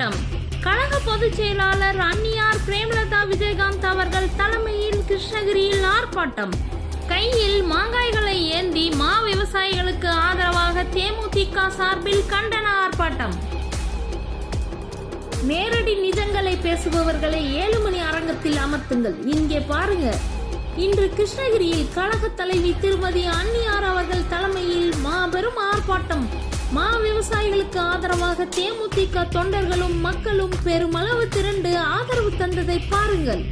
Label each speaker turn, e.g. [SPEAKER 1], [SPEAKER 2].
[SPEAKER 1] ஆர்ப்பாட்டம். கழக பொதுச் செயலாளர் அன்னியார் பிரேமலதா விஜயகாந்த் அவர்கள் தலைமையில் கிருஷ்ணகிரியில் ஆர்ப்பாட்டம். கையில் மாங்காய்களை ஏந்தி மா விவசாயிகளுக்கு ஆதரவாக தேமுதிக சார்பில் கண்டன ஆர்ப்பாட்டம். நேரடி நிஜங்களை பேசுபவர்களை 7 மணி அரங்கத்தில் அமர்த்துங்கள். இங்கே பாருங்க. இன்று கிருஷ்ணகிரியில் கழக தலைவி திருமதி அன்னியார் அவர்கள் தலைமையில் மாபெரும் ஆர்ப்பாட்டம். மா விவசாயிகளுக்கு ஆதரவாக தேமுதிக தொண்டர்களும் மக்களும் பெருமளவு திரண்டு ஆதரவு தந்ததை பாருங்கள்.